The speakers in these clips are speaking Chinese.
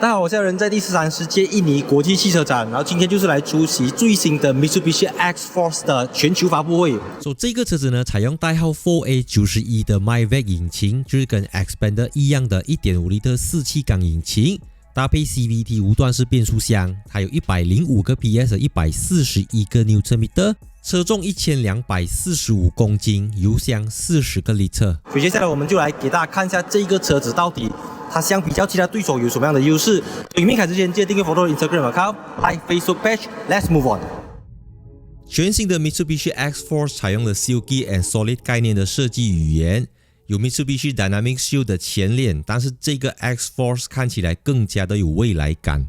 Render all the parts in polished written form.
大家好，我现在人在第13届印尼国际汽车展，然后今天就是来出席最新的 Mitsubishi X-Force 的全球发布会。这个车子呢，采用代号 4A91 的 MyVac 引擎，就是跟 Xpander 一样的 1.5 升的4气缸引擎，搭配 CVT 无段式变速箱，它有105个 PS 和141个 Nm， 车重1245公斤，油箱40个 litre。所以接下来我们就来给大家看一下这个车子到底它相比较其他对手有什么样的优势。影片开始之前，记得订阅 Follow Instagram account、like Facebook page。Let's move on。全新的 Mitsubishi X-Force 采用了 Silky and Solid 概念的设计语言，有 Mitsubishi Dynamic Shield 的前脸，但是这个 X-Force 看起来更加的有未来感。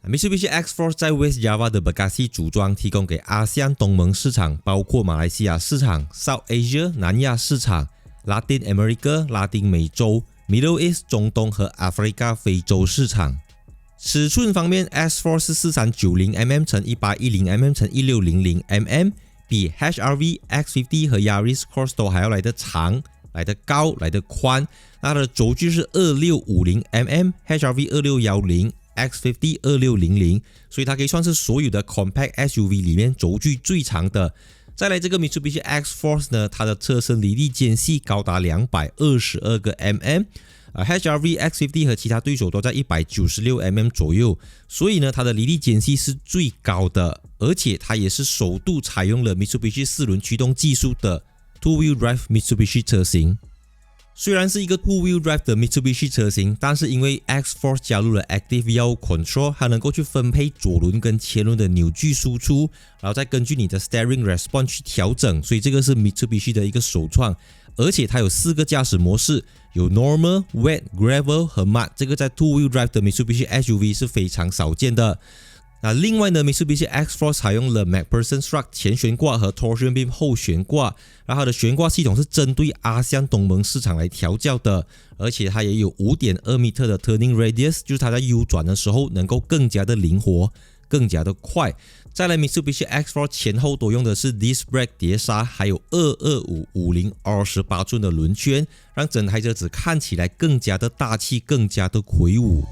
Mitsubishi X-Force 在 West Java 的 Bekasi 组装，提供给亚细安东盟市场，包括马来西亚市场、South Asia 南亚市场、Latin America 拉丁美洲、Middle East 中东和 Africa 非洲市场。尺寸方面 ，X-Force 是4390mm 乘1810mm 乘1600mm， 比 HR-V、X50 和 Yaris Cross 都还要来得长、来得高、来得宽。那它的轴距是2650mm， HR-V 2610。X50 2600，所以它可以算是所有的 Compact SUV 里面轴距最长的。再来这个 Mitsubishi X-Force 呢，它的车身离地间隙高达222个 mm，HR-V、X50 和其他对手都在196mm 左右，所以呢，它的离地间隙是最高的，而且它也是首度采用了 Mitsubishi 4轮驱动技术的 Two-Wheel Drive Mitsubishi 车型。虽然是一个 Two-Wheel Drive 的 Mitsubishi 车型，但是因为 X-Force 加入了 Active Yaw Control， 它能够去分配左轮跟前轮的扭矩输出，然后再根据你的 Steering Response 去调整，所以这个是 Mitsubishi 的一个首创。而且它有4个驾驶模式，有 Normal、Wet、Gravel 和 Mud， 这个在 Two-Wheel Drive 的 Mitsubishi SUV 是非常少见的。那另外呢 ，Mitsubishi X-Force 采用了 MacPherson Strut 前悬挂和 Torsion Beam 后悬挂，然后它的悬挂系统是针对亚细安东盟市场来调教的，而且它也有 5.2 米的 Turning Radius， 就是它在 U 转的时候能够更加的灵活，更加的快。再来 Mitsubishi X-Force 前后都用的是 Disc Brake 碟刹，还有225/50 R18 寸的轮圈，让整台车子看起来更加的大气，更加的魁梧。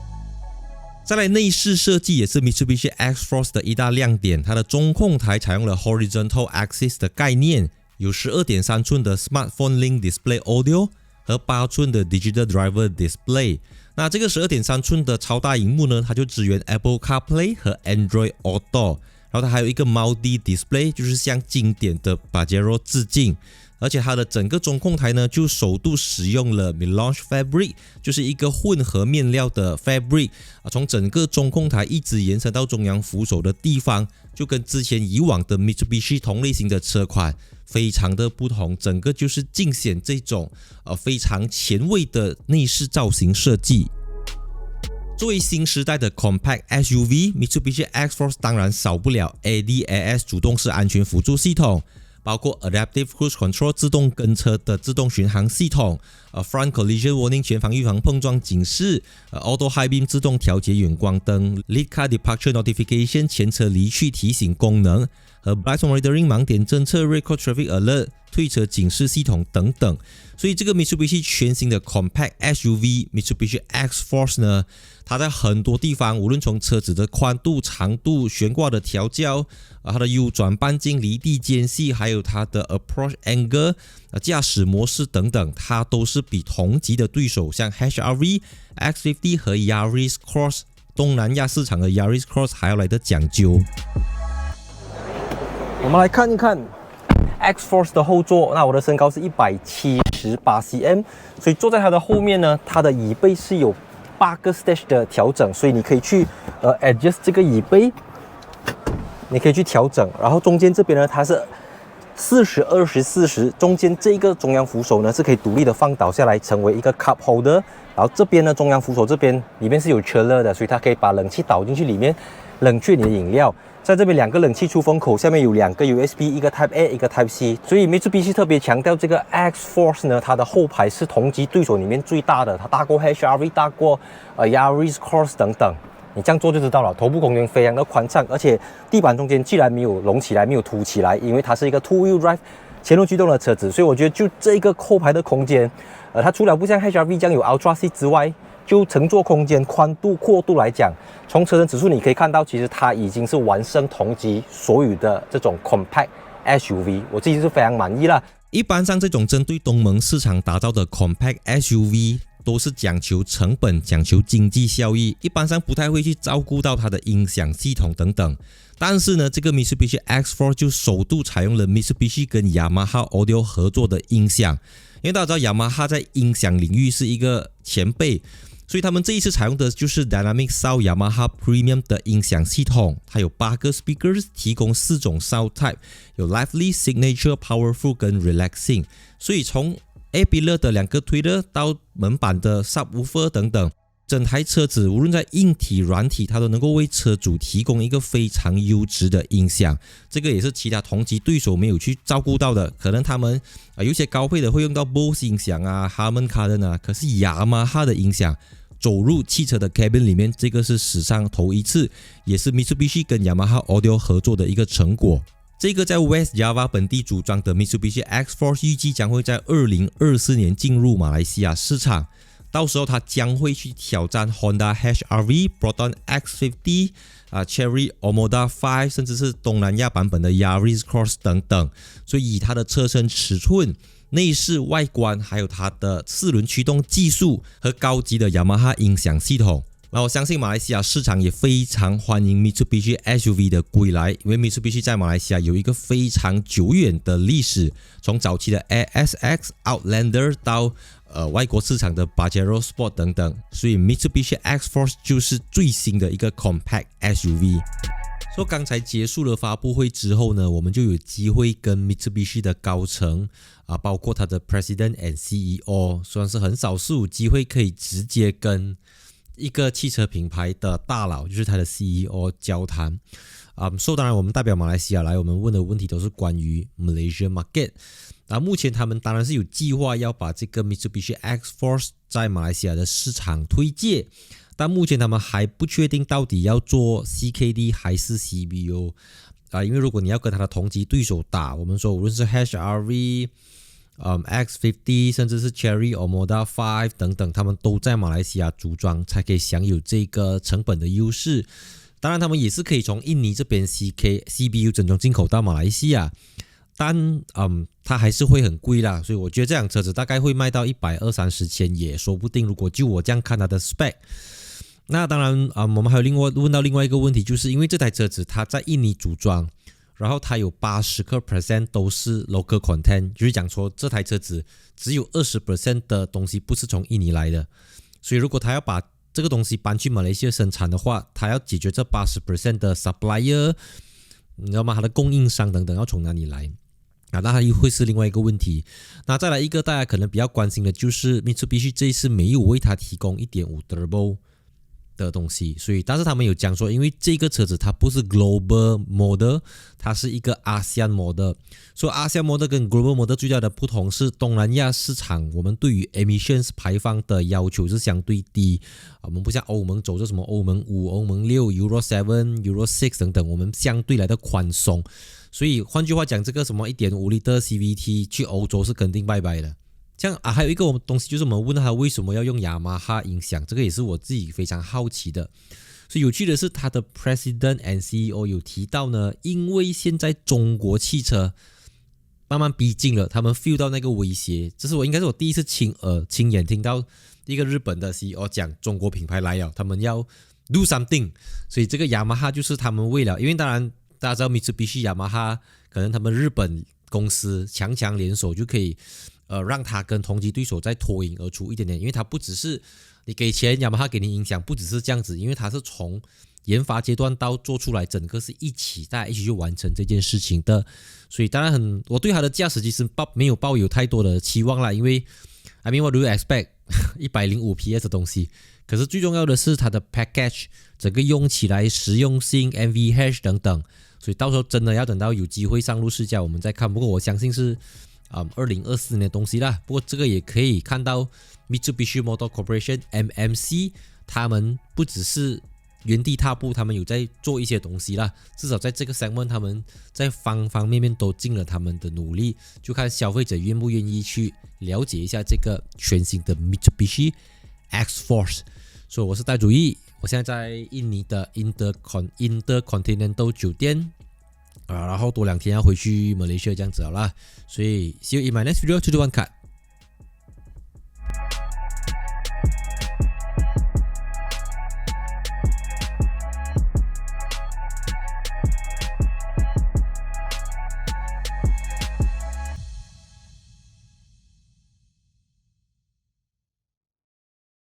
再来内饰设计也是 Mitsubishi X-Force 的一大亮点，它的中控台采用了 Horizontal Axis 的概念，有 12.3 寸的 Smartphone Link Display Audio 和8寸的 Digital Driver Display。那这个 12.3 寸的超大荧幕呢，它就支援 Apple CarPlay 和 Android Auto， 然后它还有一个 Multi Display， 就是向经典的 Pajero 致敬。而且它的整个中控台呢，就首度使用了 Melange Fabric， 就是一个混合面料的 Fabric， 从整个中控台一直延伸到中央扶手的地方，就跟之前以往的 Mitsubishi 同类型的车款非常的不同，整个就是尽显这种非常前卫的内饰造型设计。作为新时代的 Compact SUV， Mitsubishi X-Force 当然少不了 ADAS 主动式安全辅助系统，包括 Adaptive Cruise Control 自动跟车的自动巡航系统，Front Collision Warning 前方预防碰撞警示，Auto High Beam 自动调节远光灯，Lead Car Departure Notification 前车离去提醒功能，和 Blind Monitoring 盲点侦测 Record Traffic Alert 退车警示系统等等。所以这个 Mitsubishi 全新的 Compact SUV Mitsubishi X-Force 呢，它在很多地方，无论从车子的宽度、长度、悬挂的调教，它的 U 转半径、离地间隙，还有它的 Approach Angle、驾驶模式等等，它都是比同级的对手，像 HR-V、X50 和 Yaris Cross 东南亚市场的 Yaris Cross 还要来得讲究。我们来看一看 X-Force 的后座。那我的身高是178cm， 所以坐在它的后面呢，它的椅背是有8个 stage 的调整，所以你可以去adjust 这个椅背，你可以去调整。然后中间这边呢，它是40/20/40，中间这个中央扶手呢是可以独立的放倒下来，成为一个 cup holder。然后这边呢，中央扶手这边里面是有 chiller 的，所以它可以把冷气导进去里面，冷却你的饮料。在这边2个冷气出风口，下面有2个 USB， 一个 Type A， 一个 Type C。所以 Mitsubishi 特别强调这个 X-Force 呢，它的后排是同级对手里面最大的，它大过 HR-V， 大过Yaris Cross 等等。你这样做就知道了，头部空间非常的宽敞，而且地板中间既然没有隆起来，没有凸起来，因为它是一个 Two-Wheel Drive 前轮驱动的车子，所以我觉得就这个后排的空间，它除了不像 HR-V 这样有 Ultra Seat 之外，就乘坐空间、宽度、阔度来讲，从车身指数你可以看到，其实它已经是完胜同级所有的这种 compact SUV， 我自己是非常满意啦。一般上这种针对东盟市场打造的 compact SUV 都是讲求成本、讲求经济效益，一般上不太会去照顾到它的音响系统等等。但是呢，这个 Mitsubishi X4 就首度采用了 Mitsubishi 跟 Yamaha Audio 合作的音响，因为大家知道 Yamaha 在音响领域是一个前辈，所以他们这一次采用的就是 Dynamic Sound Yamaha Premium 的音响系统，它有8个 speakers， 提供4种 sound type， 有 Lively、Signature、Powerful 跟 Relaxing， 所以从 A-pillar 的2个推的到门板的 subwoofer 等等，整台车子无论在硬体、软体，它都能够为车主提供一个非常优质的音响。这个也是其他同级对手没有去照顾到的。可能他们有些高配的会用到 Bose 音响啊、Harman Kardon 啊，可是 Yamaha 的音响走入汽车的 cabin 里面，这个是史上头一次，也是 Mitsubishi 跟 Yamaha Audio 合作的一个成果。这个在 West Java 本地组装的 Mitsubishi X4 预计将会在2024年进入马来西亚市场，到时候它将会去挑战 Honda HR-V、Proton X50、Chery Omoda 5， 甚至是东南亚版本的 Yaris Cross 等等。所以以它的车身尺寸、内饰外观，还有它的4轮驱动技术和高级的 Yamaha 音响系统，那我相信马来西亚市场也非常欢迎 Mitsubishi SUV 的归来，因为 Mitsubishi 在马来西亚有一个非常久远的历史，从早期的 ASX、Outlander 到外国市场的 Pajero Sport 等等，所以 Mitsubishi X4 就是最新的一个 compact SUV。说刚才结束了发布会之后呢，我们就有机会跟 Mitsubishi 的高层包括他的 President and CEO， 算是很少是有机会可以直接跟一个汽车品牌的大佬，就是他的 CEO 交谈。当然我们代表马来西亚来，我们问的问题都是关于 Malaysia Market。目前他们当然是有计划要把这个 Mitsubishi X4 在马来西亚的市场推介，但目前他们还不确定到底要做 CKD 还是 CBO。因为如果你要跟他的同级对手打，我们说无论是 HR-V、X50 甚至是 Chery Omoda 5等等，他们都在马来西亚组装，才可以享有这个成本的优势。当然他们也是可以从印尼这边 CBU 整装进口到马来西亚，但它还是会很贵啦，所以我觉得这辆车子大概会卖到120-130千也说不定，如果就我这样看它的 spec。 那当然我们还有问到另外一个问题，就是因为这台车子它在印尼组装，然后它有80% 都是 local content， 就是讲说这台车子只有20% 的东西不是从印尼来的，所以如果它要把这个东西搬去马来西亚生产的话，它要解决这80% 的 supplier， 你知道吗？它的供应商等等要从哪里来？那它又会是另外一个问题。那再来一个大家可能比较关心的就是 Mitsubishi 这一次没有为它提供 1.5 Turbo 的东西，所以但是他们有讲说，因为这个车子它不是 Global Model， 它是一个 ASEAN Model， 所以 ASEAN Model 跟 Global Model 最大的不同是东南亚市场我们对于 emissions 排放的要求是相对低，我们不像欧盟走着什么欧盟5、欧盟6、Euro 7、Euro 6等等，我们相对来的宽松，所以换句话讲，这个什么 1.5 Liter CVT 去欧洲是肯定拜拜的。这样还有一个东西就是我们问他为什么要用雅马哈音响，这个也是我自己非常好奇的。所以有趣的是，他的 President and CEO 有提到呢，因为现在中国汽车慢慢逼近了，他们 feel 到那个威胁。这是应该是我第一次亲眼听到一个日本的 CEO 讲中国品牌来了，他们要 do something。所以这个雅马哈就是他们为了，因为当然大家知道 Mitsubishi 雅马哈可能他们日本公司强联手就可以让他跟同级对手再脱颖而出一点点，因为他不只是你给钱，雅马哈给你音响，不只是这样子，因为他是从研发阶段到做出来，整个是大家一起去完成这件事情的。所以当然我对他的驾驶其实没有抱有太多的期望啦，因为 I mean what do you expect 105 PS 的东西，可是最重要的是它的 package 整个用起来实用性 NVH 等等，所以到时候真的要等到有机会上路试驾我们再看。不过我相信是2024年的东西啦。不过这个也可以看到 Mitsubishi Motor Corporation MMC 他们不只是原地踏步，他们有在做一些东西啦，至少在这个 segment 他们在方方面面都尽了他们的努力，就看消费者愿不愿意去了解一下这个全新的 Mitsubishi X-Force。所以我是戴主义，我现在在印尼的 Intercontinental 酒店然后多2天要回去马来西亚这样子好啦，所以 see you in my next video， 出去玩卡。